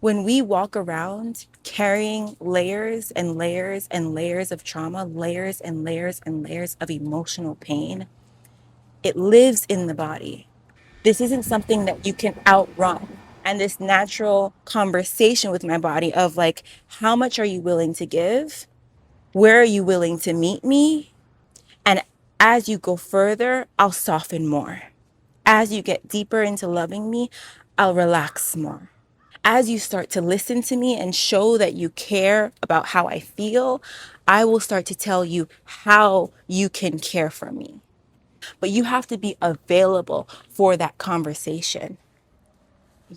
When we walk around carrying layers and layers and layers of trauma, layers and layers and layers of emotional pain, it lives in the body. This isn't something that you can outrun. And this natural conversation with my body of like, how much are you willing to give? Where are you willing to meet me? And as you go further, I'll soften more. As you get deeper into loving me, I'll relax more. As you start to listen to me and show that you care about how I feel, I will start to tell you how you can care for me. But you have to be available for that conversation.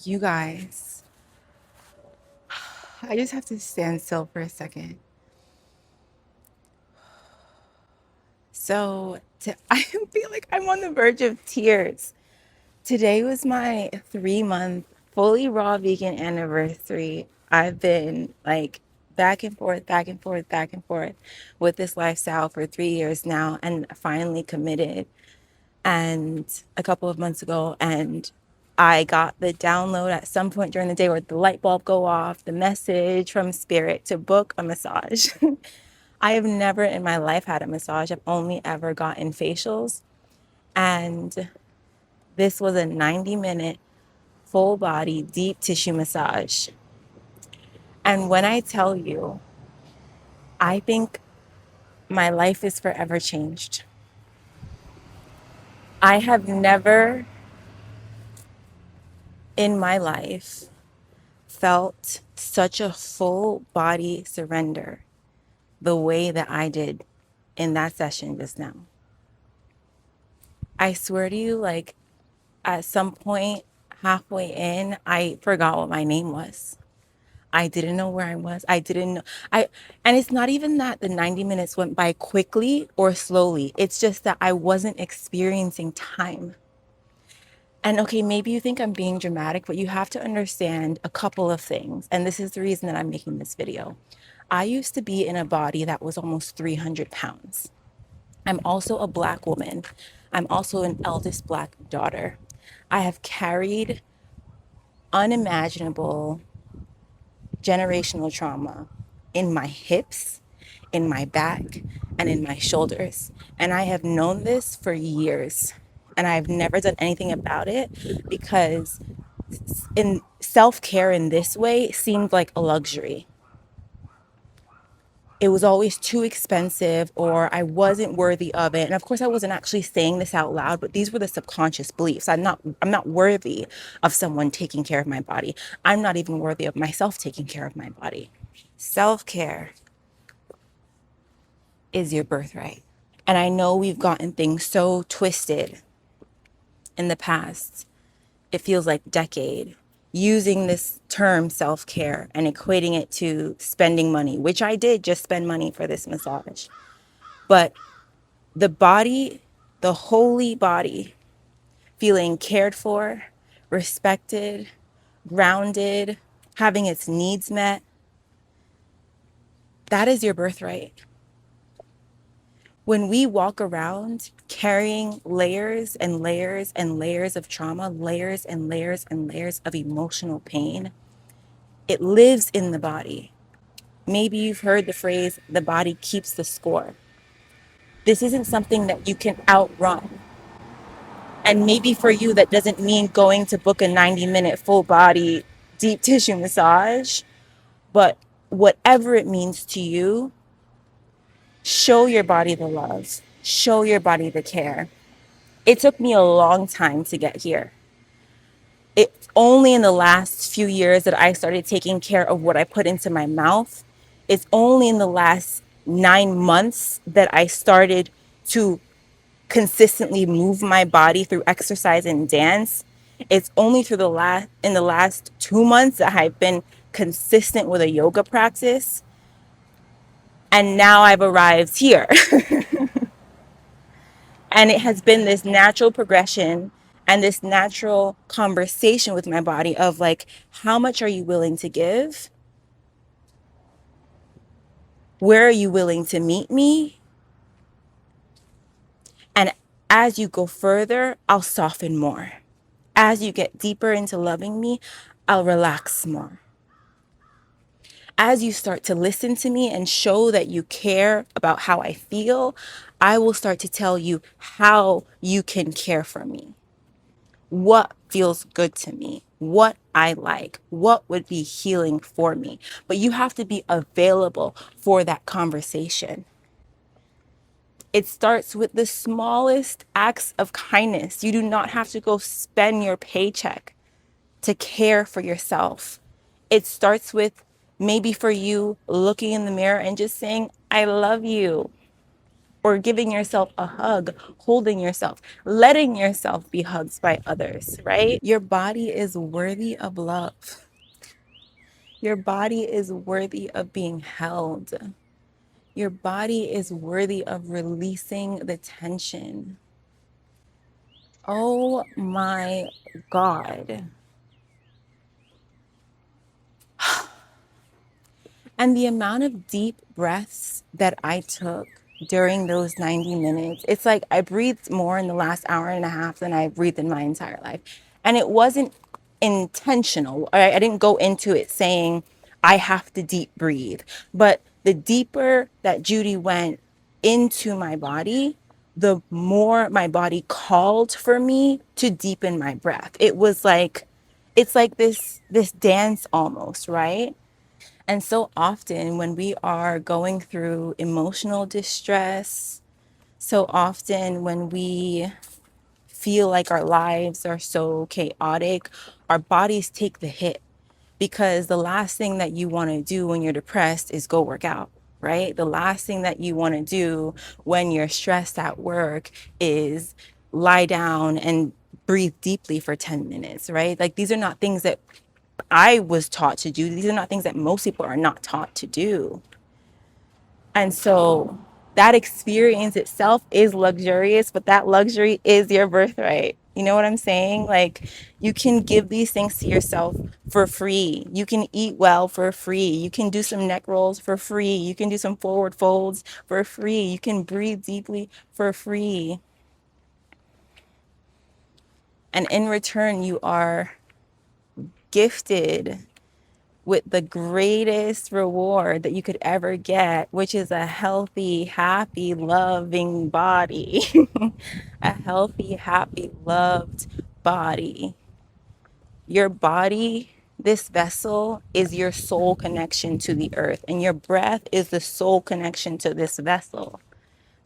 You guys, I just have to stand still for a second. I feel like I'm on the verge of tears. Today was my 3 month fully raw vegan anniversary. I've been like back and forth, back and forth, back and forth with this lifestyle for 3 years now and finally committed. And a couple of months ago, and I got the download at some point during the day where the light bulb go off, the message from spirit to book a massage. I have never in my life had a massage. I've only ever gotten facials. And this was a 90-minute full body deep tissue massage. And when I tell you, I think my life is forever changed. I have never in my life felt such a full body surrender the way that I did in that session just now. I swear to you, like at some point halfway in, I forgot what my name was. I didn't know where I was. I didn't know. And it's not even that the 90 minutes went by quickly or slowly. It's just that I wasn't experiencing time. And okay, maybe you think I'm being dramatic, but you have to understand a couple of things. And this is the reason that I'm making this video. I used to be in a body that was almost 300 pounds. I'm also a Black woman. I'm also an eldest Black daughter. I have carried unimaginable generational trauma in my hips, in my back, and in my shoulders. And I have known this for years. And I've never done anything about it because in self-care in this way seemed like a luxury. It was always too expensive or I wasn't worthy of it. And of course I wasn't actually saying this out loud, but these were the subconscious beliefs. I'm not worthy of someone taking care of my body. I'm not even worthy of myself taking care of my body. Self-care is your birthright. And I know we've gotten things so twisted in the past. It feels like decade using this term self-care and equating it to spending money, which I did just spend money for this massage. But the body, the holy body, feeling cared for, respected, grounded, having its needs met, that is your birthright. When we walk around carrying layers and layers and layers of trauma, layers and layers and layers of emotional pain, it lives in the body. Maybe you've heard the phrase, the body keeps the score. This isn't something that you can outrun. And maybe for you, that doesn't mean going to book a 90-minute full body deep tissue massage, but whatever it means to you, show your body the love, show your body the care. It took me a long time to get here. It's only in the last few years that I started taking care of what I put into my mouth. It's only in the last 9 months that I started to consistently move my body through exercise and dance. It's only in the last 2 months that I've been consistent with a yoga practice. And now I've arrived here. And it has been this natural progression and this natural conversation with my body of like, how much are you willing to give? Where are you willing to meet me? And as you go further, I'll soften more. As you get deeper into loving me, I'll relax more. As you start to listen to me and show that you care about how I feel, I will start to tell you how you can care for me, what feels good to me, what I like, what would be healing for me. But you have to be available for that conversation. It starts with the smallest acts of kindness. You do not have to go spend your paycheck to care for yourself. It starts with maybe for you looking in the mirror and just saying, I love you, or giving yourself a hug, holding yourself, letting yourself be hugged by others, right? Your body is worthy of love. Your body is worthy of being held. Your body is worthy of releasing the tension. Oh my God. And the amount of deep breaths that I took during those 90 minutes, it's like I breathed more in the last hour and a half than I breathed in my entire life. And it wasn't intentional. I didn't go into it saying, I have to deep breathe. But the deeper that Judy went into my body, the more my body called for me to deepen my breath. It was like, it's like this dance almost, right? And so often when we are going through emotional distress, so often when we feel like our lives are so chaotic, our bodies take the hit, because the last thing that you want to do when you're depressed is go work out, right? The last thing that you want to do when you're stressed at work is lie down and breathe deeply for 10 minutes, right? Like these are not things that I was taught to do. These are not things that most people are not taught to do. And so that experience itself is luxurious, but that luxury is your birthright. You know what I'm saying? Like you can give these things to yourself for free. You can eat well for free. You can do some neck rolls for free. You can do some forward folds for free. You can breathe deeply for free. And in return, you are gifted with the greatest reward that you could ever get, which is a healthy, happy, loving body. A healthy, happy, loved body. Your body, this vessel, is your soul connection to the earth, and your breath is the soul connection to this vessel.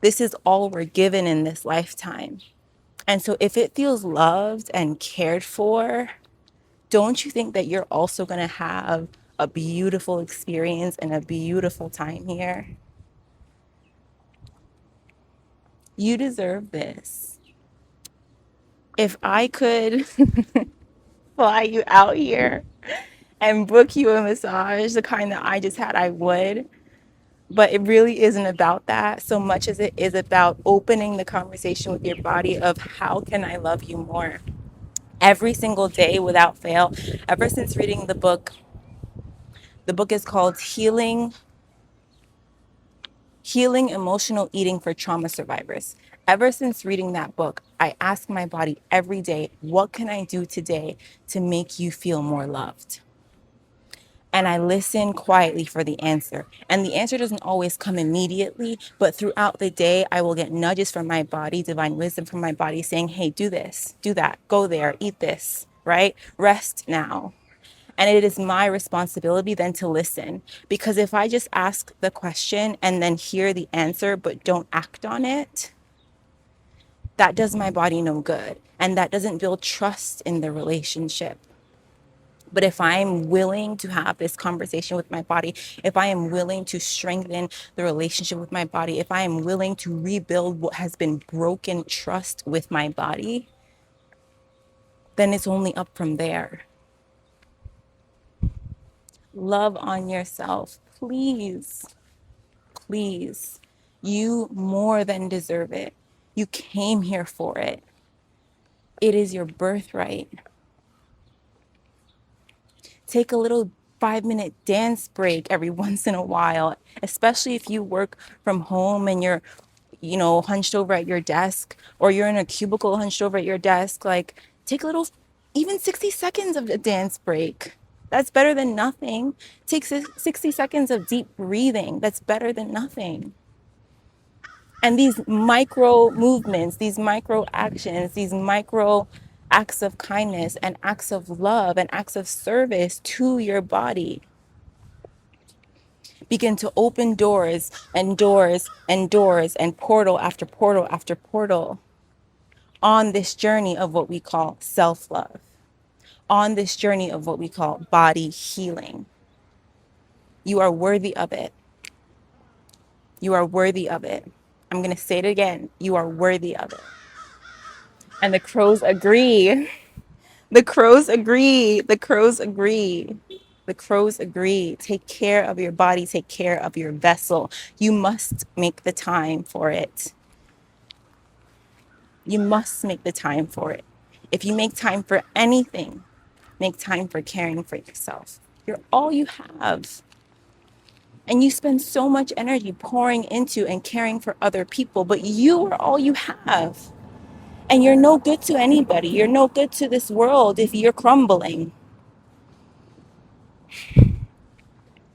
This is all we're given in this lifetime. And so if it feels loved and cared for, don't you think that you're also going to have a beautiful experience and a beautiful time here? You deserve this. If I could fly you out here and book you a massage, the kind that I just had, I would. But it really isn't about that so much as it is about opening the conversation with your body of how can I love you more? Every single day without fail, ever since reading the book is called Healing Emotional Eating for Trauma Survivors. Ever since reading that book, I ask my body every day, what can I do today to make you feel more loved? And I listen quietly for the answer. And the answer doesn't always come immediately, but throughout the day, I will get nudges from my body, divine wisdom from my body saying, hey, do this, do that, go there, eat this, right? Rest now. And it is my responsibility then to listen. Because if I just ask the question and then hear the answer, but don't act on it, that does my body no good. And that doesn't build trust in the relationship. But if I'm willing to have this conversation with my body, if I am willing to strengthen the relationship with my body, if I am willing to rebuild what has been broken trust with my body, then it's only up from there. Love on yourself, please. Please. You more than deserve it. You came here for it. It is your birthright. Take a little 5-minute dance break every once in a while, especially if you work from home and you're, hunched over at your desk, or you're in a cubicle hunched over at your desk. Like, take a little, even 60 seconds of a dance break. That's better than nothing. Take 60 seconds of deep breathing. That's better than nothing. And these micro movements, these micro actions, these micro acts of kindness and acts of love and acts of service to your body begin to open doors and doors and doors and portal after portal after portal on this journey of what we call self-love, on this journey of what we call body healing. You are worthy of it. You are worthy of it. I'm going to say it again. You are worthy of it. And the crows agree. The crows agree. The crows agree. The crows agree. Take care of your body. Take care of your vessel. You must make the time for it. You must make the time for it. If you make time for anything, make time for caring for yourself. You're all you have. And you spend so much energy pouring into and caring for other people, but you are all you have. And you're no good to anybody. You're no good to this world if you're crumbling,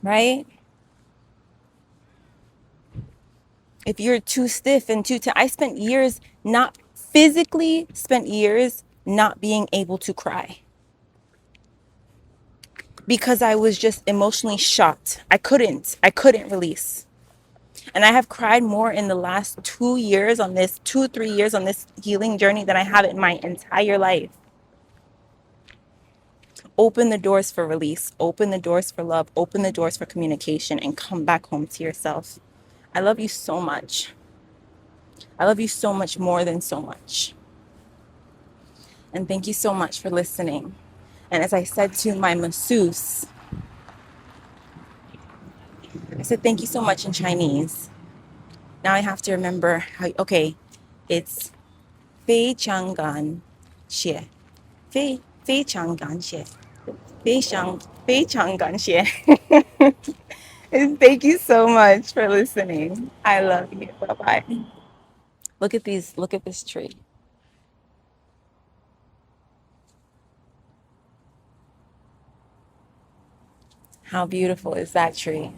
right? If you're too stiff and too I spent years not physically spent years not being able to cry because I was just emotionally shot. I couldn't release. And I have cried more in the last 2 years on this, 2, 3 years on this healing journey than I have in my entire life. Open the doors for release, open the doors for love, open the doors for communication, and come back home to yourself. I love you so much. I love you so much more than so much. And thank you so much for listening. And as I said to my masseuse, I said, thank you so much in Chinese. Now I have to remember how, okay, it's 非常感谢，非常感谢，非常感谢。Thank you so much for listening. I love you. Bye bye. Look at this tree. How beautiful is that tree?